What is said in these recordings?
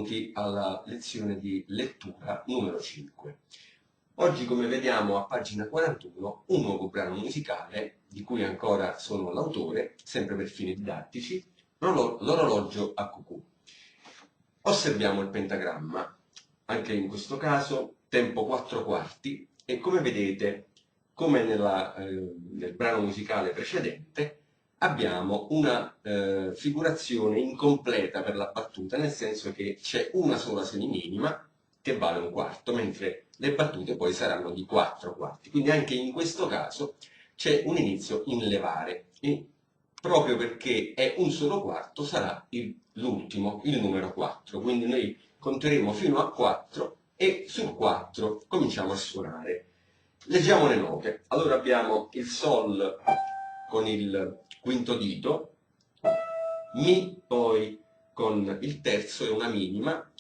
Benvenuti alla lezione di lettura numero 5. Oggi, come vediamo a pagina 41, un nuovo brano musicale di cui ancora sono l'autore, sempre per fini didattici, l'orologio a cucù. Osserviamo il pentagramma, anche in questo caso tempo 4 quarti, e come vedete, come nel brano musicale precedente, abbiamo una figurazione incompleta per la battuta, nel senso che c'è una sola semiminima che vale un quarto, mentre le battute poi saranno di 4 quarti. Quindi anche in questo caso c'è un inizio in levare, e proprio perché è un solo quarto sarà l'ultimo, il numero 4. Quindi noi conteremo fino a 4 e sul 4 cominciamo a suonare. Leggiamo le note. Allora abbiamo il Sol con il quinto dito, Mi poi con il terzo e una minima,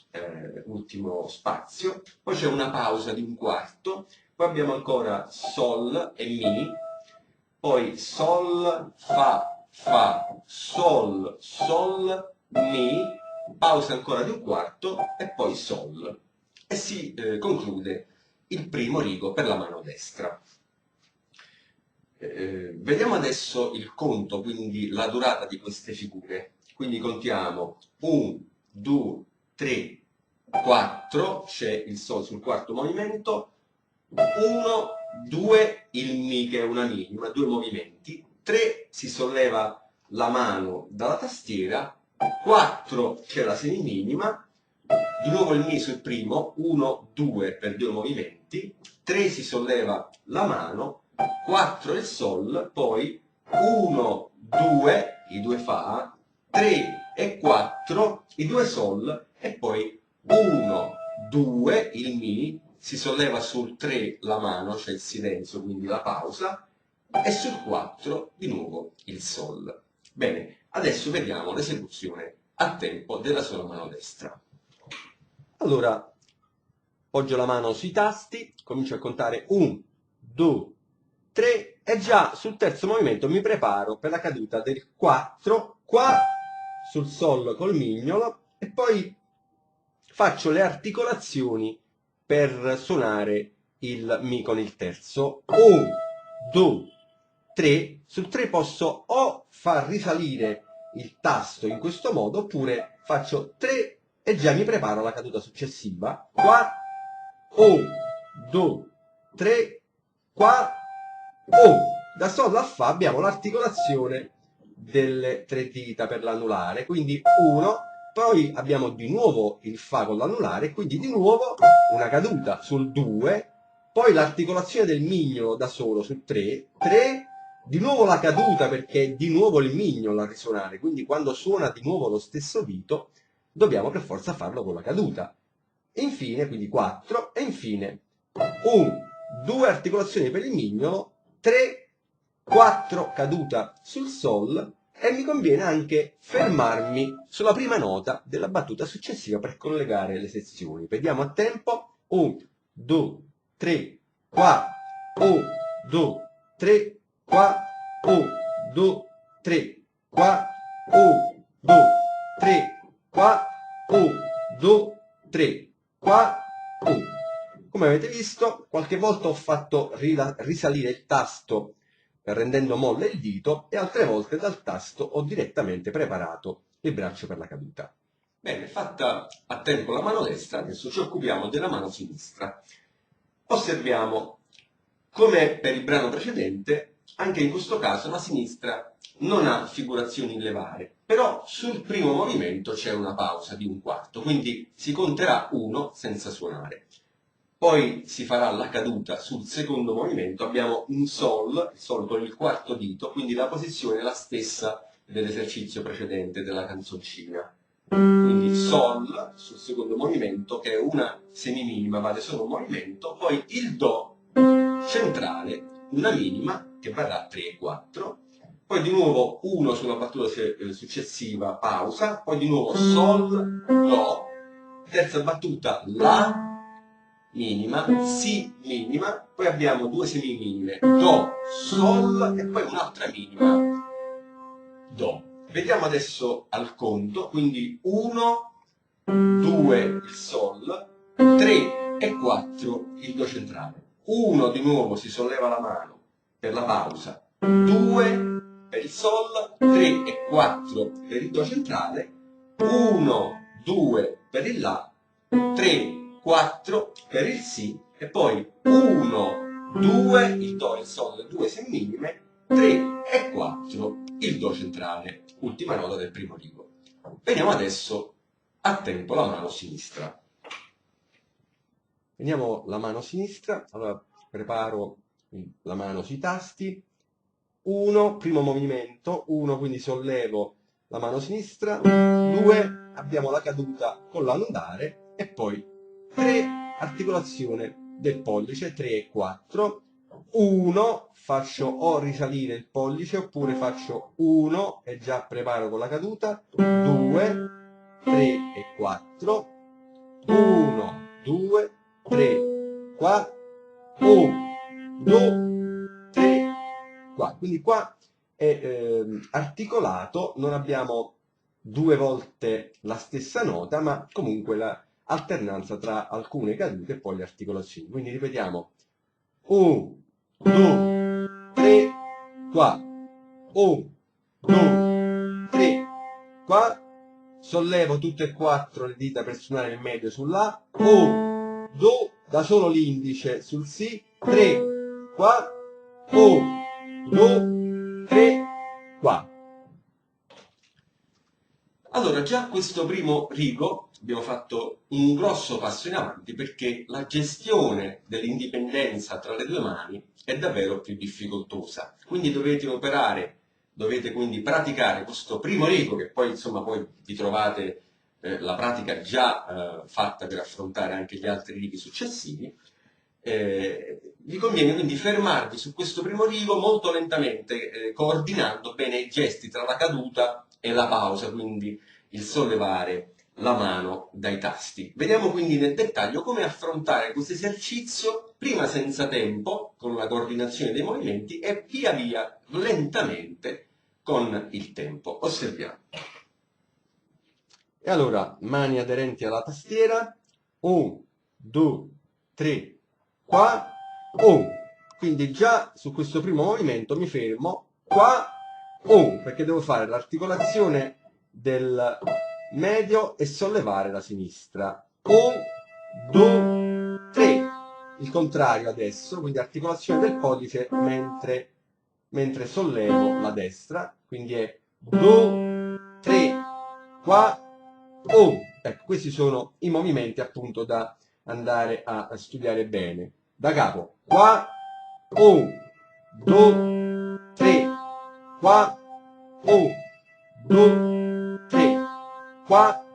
ultimo spazio, poi c'è una pausa di un quarto, poi abbiamo ancora Sol e Mi, poi Sol, Fa, Sol, Sol, Mi, pausa ancora di un quarto e poi Sol. E si conclude il primo rigo per la mano destra. Vediamo adesso il conto, quindi la durata di queste figure. Quindi contiamo 1, 2, 3, 4, c'è il Sol sul quarto movimento, 1, 2, il Mi che è una minima, 2 movimenti, 3 si solleva la mano dalla tastiera, 4 c'è la semiminima, di nuovo il Mi sul primo, 1, 2 per 2 movimenti, 3 si solleva la mano, 4 il Sol, poi 1, 2, i 2 Fa, 3 e 4, i 2 Sol, e poi 1, 2, il Mi, si solleva sul 3 la mano, c'è il silenzio, quindi la pausa, e sul 4 di nuovo il Sol. Bene, adesso vediamo l'esecuzione a tempo della sola mano destra. Allora, poggio la mano sui tasti, comincio a contare 1, 2, 3 e già sul terzo movimento mi preparo per la caduta del 4 qua sul Sol col mignolo e poi faccio le articolazioni per suonare il Mi con il terzo. 1, 2, 3, sul 3 posso o far risalire il tasto in questo modo oppure faccio 3 e già mi preparo alla caduta successiva. Qua, 1, 2, 3, qua, 1. Da Sol a Fa abbiamo l'articolazione delle 3 dita per l'anulare, quindi 1, poi abbiamo di nuovo il Fa con l'anulare, quindi di nuovo una caduta sul 2, poi l'articolazione del mignolo da solo sul 3, 3, di nuovo la caduta perché è di nuovo il mignolo a risuonare, quindi quando suona di nuovo lo stesso dito dobbiamo per forza farlo con la caduta. E infine, quindi 4, e infine 1, 2 articolazioni per il mignolo, 3, 4 caduta sul Sol, e mi conviene anche fermarmi sulla prima nota della battuta successiva per collegare le sezioni. Vediamo a tempo. 1, 2, 3, 4, 1, 2, 3, 4, 1, 2, 3, 4, 1, 2, 3, 4, 1, 2, 3, 4, 1. Come avete visto, qualche volta ho fatto risalire il tasto rendendo molle il dito e altre volte dal tasto ho direttamente preparato il braccio per la caduta. Bene, fatta a tempo la mano destra, adesso ci occupiamo della mano sinistra. Osserviamo, come per il brano precedente, anche in questo caso la sinistra non ha figurazioni in levare, però sul primo movimento c'è una pausa di un quarto, quindi si conterà 1 senza suonare. Poi si farà la caduta sul secondo movimento, abbiamo un Sol, il Sol con il quarto dito, quindi la posizione è la stessa dell'esercizio precedente della canzoncina. Quindi Sol sul secondo movimento, che è una semiminima, vale solo un movimento, poi il Do centrale, una minima, che varrà 3 e 4, poi di nuovo 1 sulla battuta successiva, pausa, poi di nuovo Sol, Do, terza battuta La, minima, Si minima, poi abbiamo 2 semiminime, Do, Sol e poi un'altra minima, Do. Vediamo adesso al conto, quindi 1, 2 il Sol, 3 e 4 il Do centrale. 1 di nuovo si solleva la mano per la pausa, 2 per il Sol, 3 e 4 per il Do centrale, 1, 2 per il La, 3, 4 per il Si e poi 1, 2 il Do e il Sol, 2 semminime, 3 e 4 il Do centrale, ultima nota del primo rigo. Veniamo adesso a tempo la mano sinistra. Vediamo la mano sinistra, allora preparo la mano sui tasti, 1, primo movimento, 1 quindi sollevo la mano sinistra, 2 abbiamo la caduta con l'annulare e poi 3 articolazione del pollice, 3 e 4, 1 faccio o risalire il pollice oppure faccio 1 e già preparo con la caduta, 2, 3 e 4, 1, 2, 3, 4, 1, 2, 3, 4. Quindi qua è articolato, non abbiamo due volte la stessa nota, ma comunque l'alternanza tra alcune cadute e poi le articolazioni. Quindi ripetiamo 1, 2, 3, 4, 1, 2, 3, 4, sollevo tutte e quattro le dita per suonare il medio sull'A, 1, 2, da solo l'indice sul Si, 3, 4, 1, 2, 3, 4. Allora, già questo primo rigo abbiamo fatto un grosso passo in avanti perché la gestione dell'indipendenza tra le due mani è davvero più difficoltosa. Quindi dovete quindi praticare questo primo rigo, che poi insomma poi vi trovate la pratica già fatta per affrontare anche gli altri righi successivi. Vi conviene quindi fermarvi su questo primo rigo molto lentamente, coordinando bene i gesti tra la caduta e la pausa, quindi il sollevare la mano dai tasti. Vediamo quindi nel dettaglio come affrontare questo esercizio, prima senza tempo, con la coordinazione dei movimenti, e via via, lentamente, con il tempo. Osserviamo. E allora, mani aderenti alla tastiera, 1, 2, 3, 4, 1. Quindi già su questo primo movimento mi fermo, qua, 1, perché devo fare l'articolazione del medio e sollevare la sinistra. 1, 2, 3. Il contrario adesso, quindi articolazione del pollice mentre sollevo la destra, quindi è 2, 3, 4, 1. Ecco, questi sono i movimenti appunto da andare a studiare bene. Da capo, qua, 1, 2, 3, qua, 1, 2, 3, qua.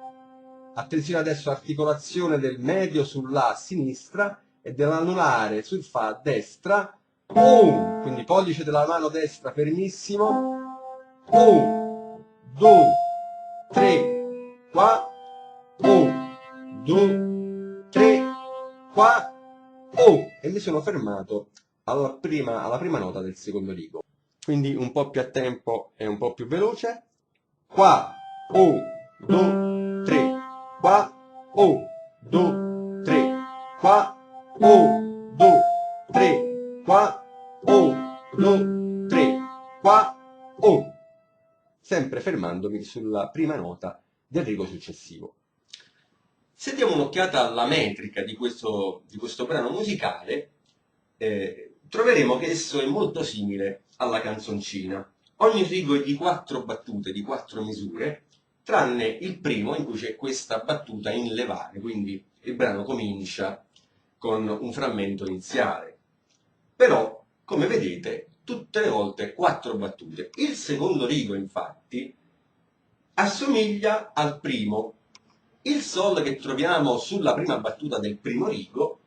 Attenzione adesso articolazione del medio sulla a sinistra e dell'anulare sul Fa a destra. 1, quindi pollice della mano destra fermissimo. 1, 2, 3, 4, 1, 2, 3, 4, 1. E mi sono fermato alla prima nota del secondo rigo. Quindi un po' più a tempo e un po' più veloce. Qua, 1, 2, 3, qua, 1, 2, 3, qua, 1, 2, 3, qua, 1, 2, 3, qua, 1. Sempre fermandomi sulla prima nota del rigo successivo. Se diamo un'occhiata alla metrica di questo brano musicale, troveremo che esso è molto simile alla canzoncina. Ogni rigo è di 4 battute, di 4 misure, tranne il primo in cui c'è questa battuta in levare, quindi il brano comincia con un frammento iniziale. Però, come vedete, tutte le volte 4 battute. Il secondo rigo, infatti, assomiglia al primo. Il Sol che troviamo sulla prima battuta del primo rigo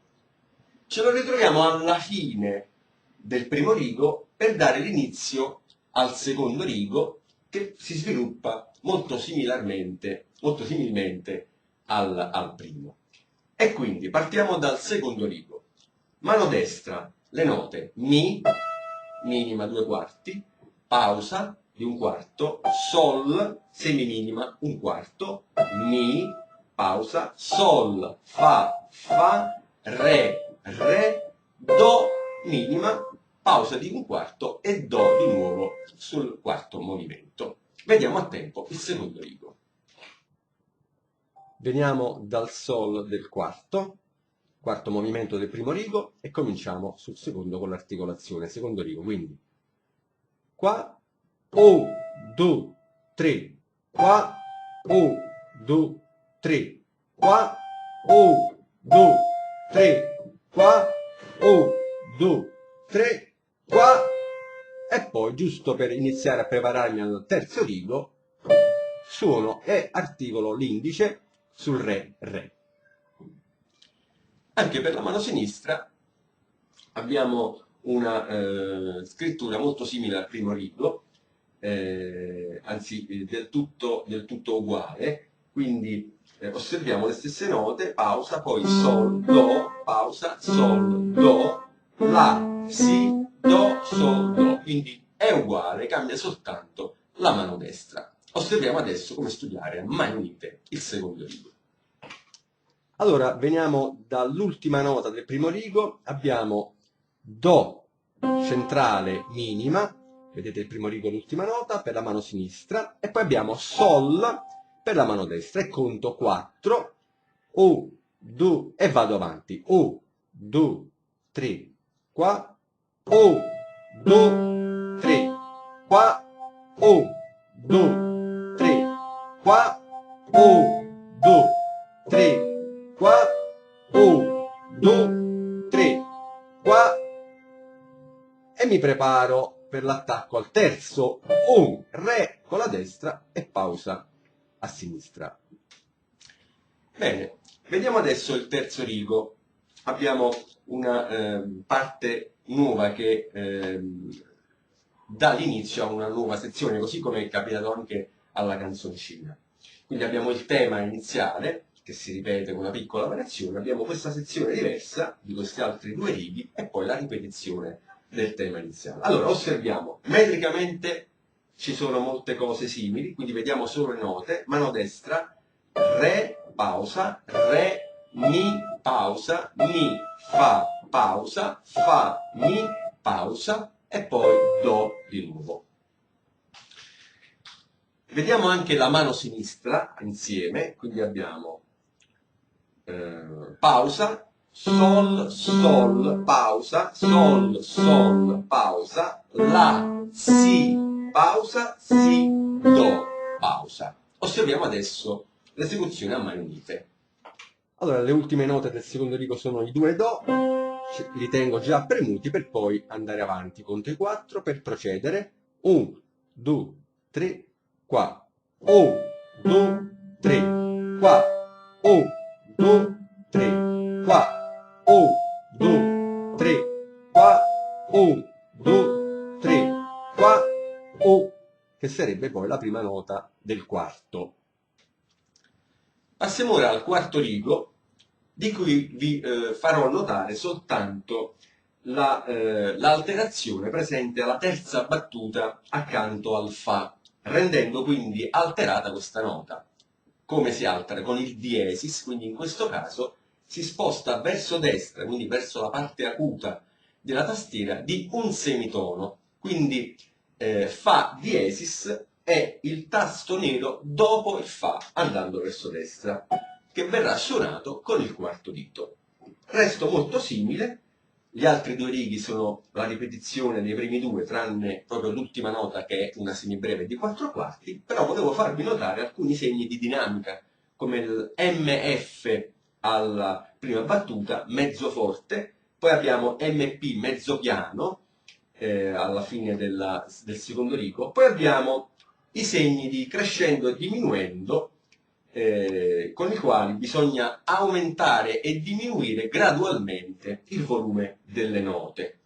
ce lo ritroviamo alla fine del primo rigo per dare l'inizio al secondo rigo che si sviluppa molto similmente al primo. E quindi partiamo dal secondo rigo. Mano destra, le note Mi, minima 2 quarti, pausa di 1 quarto, Sol, semiminima 1 quarto, Mi, pausa, sol, fa, fa, re, re, do, minima, pausa di un quarto e do di nuovo sul quarto movimento. Vediamo a tempo il secondo rigo. Veniamo dal sol del quarto movimento del primo rigo e cominciamo sul secondo con l'articolazione, secondo rigo, quindi qua, 1, 2, 3, qua, 1, 2, 3, qua, 1, 2, 3, qua, 1, 2, 3, qua, e poi, giusto per iniziare a prepararmi al terzo rigo, suono e articolo l'indice sul re, re. Anche per la mano sinistra abbiamo una scrittura molto simile al primo rigo, anzi del tutto uguale, quindi osserviamo le stesse note, pausa, poi sol, do, pausa, sol, do, la, si, do, sol, do, quindi è uguale, cambia soltanto la mano destra. Osserviamo adesso come studiare a mani unite il secondo rigo. Allora, veniamo dall'ultima nota del primo rigo, abbiamo do centrale minima, vedete il primo rigo l'ultima nota per la mano sinistra, e poi abbiamo sol per la mano destra, e conto 4, 1, 2, e vado avanti, 1, 2, 3, qua, 1, 2, 3, qua, 1, 2, 3, qua, 1, 2, 3, qua, 1, 2, 3, qua, e mi preparo per l'attacco al terzo, un re con la destra e pausa a sinistra. Bene, vediamo adesso il terzo rigo. Abbiamo una parte nuova che dà l'inizio a una nuova sezione, così come è capitato anche alla canzoncina. Quindi abbiamo il tema iniziale, che si ripete con una piccola variazione, abbiamo questa sezione diversa di questi altri due righi e poi la ripetizione del tema iniziale. Allora, osserviamo, metricamente ci sono molte cose simili, quindi vediamo solo le note, mano destra, re, pausa, re, mi, pausa, mi, fa, mi, pausa, e poi do di nuovo. Vediamo anche la mano sinistra insieme, quindi abbiamo pausa, sol, sol, pausa, sol, sol, pausa, la, si, pausa, si, do, pausa. Osserviamo adesso l'esecuzione a mani unite. Allora, le ultime note del secondo rigo sono i due do, li tengo già premuti per poi andare avanti. Conto i 4 per procedere. 1, 2, 3, qua. 1, 2, 3, qua. 1, 2, 3, qua. 1, 2, 3, qua. 1, 2, 3, qua. 1, che sarebbe poi la prima nota del quarto. Passiamo ora al quarto rigo, di cui vi farò notare soltanto l'alterazione presente alla terza battuta accanto al fa, rendendo quindi alterata questa nota. Come si altera? Con il diesis, quindi in questo caso si sposta verso destra, quindi verso la parte acuta della tastiera, di un semitono. Quindi fa diesis è il tasto nero dopo il fa, andando verso destra, che verrà suonato con il quarto dito. Resto molto simile, gli altri due righi sono la ripetizione dei primi due, tranne proprio l'ultima nota che è una semibreve di 4 quarti, però volevo farvi notare alcuni segni di dinamica, come il MF alla prima battuta, mezzo forte, poi abbiamo MP mezzo piano alla fine del secondo rigo, poi abbiamo i segni di crescendo e diminuendo, con i quali bisogna aumentare e diminuire gradualmente il volume delle note.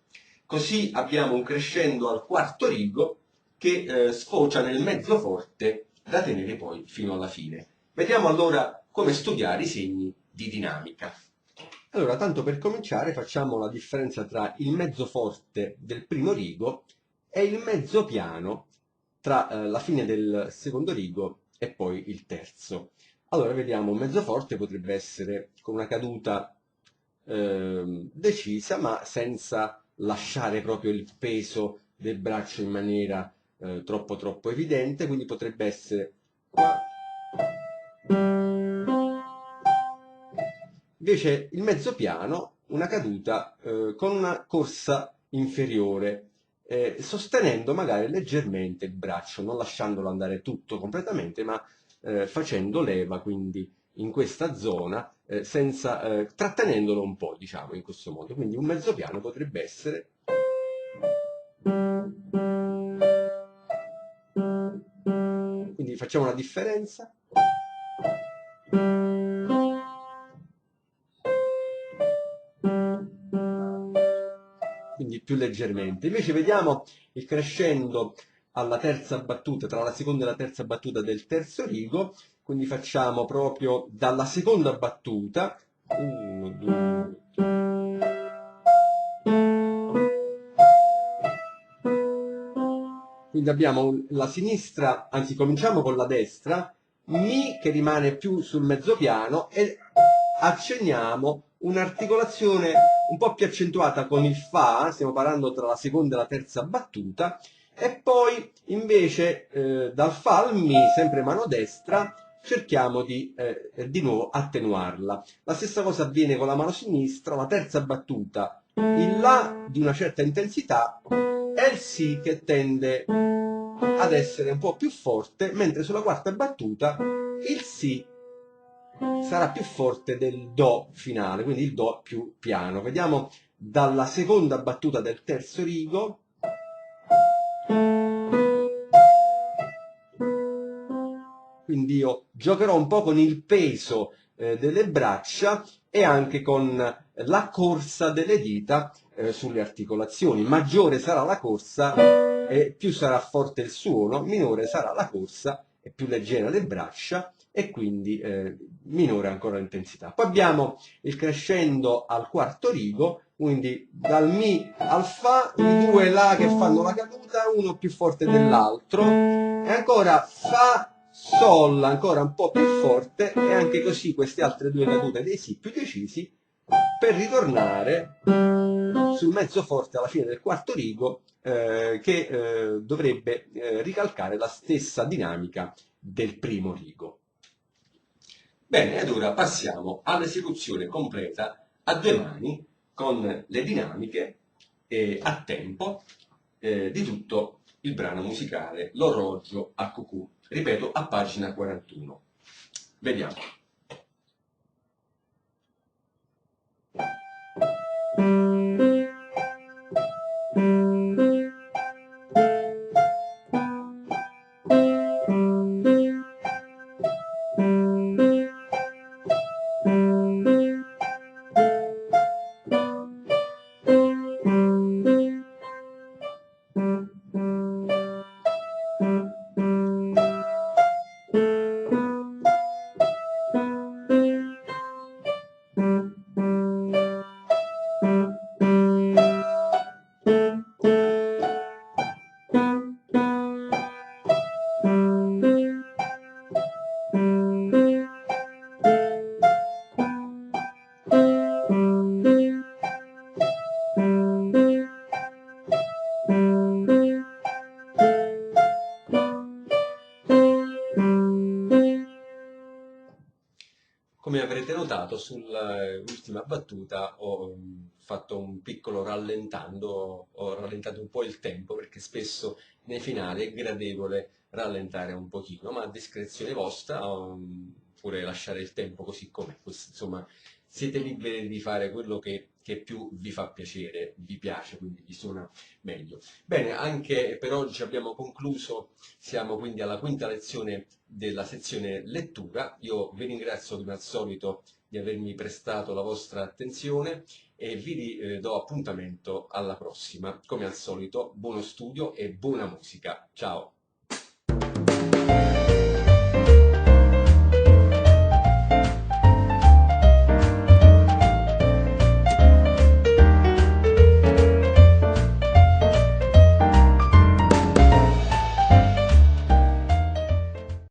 Così abbiamo un crescendo al quarto rigo che sfocia nel mezzo forte da tenere poi fino alla fine. Vediamo allora come studiare i segni di dinamica. Allora, tanto per cominciare facciamo la differenza tra il mezzo forte del primo rigo e il mezzo piano tra la fine del secondo rigo e poi il terzo. Allora vediamo, un mezzo forte potrebbe essere con una caduta decisa, ma senza lasciare proprio il peso del braccio in maniera troppo evidente, quindi potrebbe essere qua. Invece il mezzo piano, una caduta con una corsa inferiore, sostenendo magari leggermente il braccio, non lasciandolo andare tutto completamente, ma facendo leva, quindi in questa zona, senza, trattenendolo un po', diciamo, in questo modo. Quindi un mezzo piano potrebbe essere... Quindi facciamo una differenza. Quindi più leggermente. Invece vediamo il crescendo alla terza battuta, tra la seconda e la terza battuta del terzo rigo, quindi facciamo proprio dalla seconda battuta, 1, 2, quindi abbiamo la sinistra, anzi cominciamo con la destra, Mi che rimane più sul mezzo piano e accenniamo un'articolazione un po' più accentuata con il Fa, stiamo parlando tra la seconda e la terza battuta, e poi invece dal Fa al Mi, sempre mano destra, cerchiamo di nuovo attenuarla. La stessa cosa avviene con la mano sinistra, la terza battuta, il La di una certa intensità e il Si che tende ad essere un po' più forte, mentre sulla quarta battuta il Si sarà più forte del Do finale, quindi il Do più piano. Vediamo dalla seconda battuta del terzo rigo. Quindi io giocherò un po' con il peso delle braccia e anche con la corsa delle dita sulle articolazioni. Maggiore sarà la corsa e più sarà forte il suono, minore sarà la corsa e più leggera le braccia e quindi minore ancora l'intensità. Poi abbiamo il crescendo al quarto rigo, quindi dal Mi al Fa, i due La che fanno la caduta, uno più forte dell'altro, e ancora Fa, Sol ancora un po' più forte, e anche così queste altre due cadute dei Si più decisi, per ritornare sul mezzo forte alla fine del quarto rigo, che dovrebbe ricalcare la stessa dinamica del primo rigo. Bene, ed ora passiamo all'esecuzione completa a due mani con le dinamiche a tempo di tutto il brano musicale L'orologio a cucù. Ripeto, a pagina 41. Vediamo. Come avrete notato, sull'ultima battuta ho fatto un piccolo rallentando, ho rallentato un po' il tempo perché spesso nei finali è gradevole rallentare un pochino, ma a discrezione vostra, oppure lasciare il tempo così com'è. Insomma, siete liberi di fare quello che più vi fa piacere, vi piace, quindi vi suona meglio. Bene, anche per oggi abbiamo concluso, siamo quindi alla quinta lezione della sezione lettura. Io vi ringrazio come al solito di avermi prestato la vostra attenzione e vi do appuntamento alla prossima. Come al solito, buono studio e buona musica. Ciao!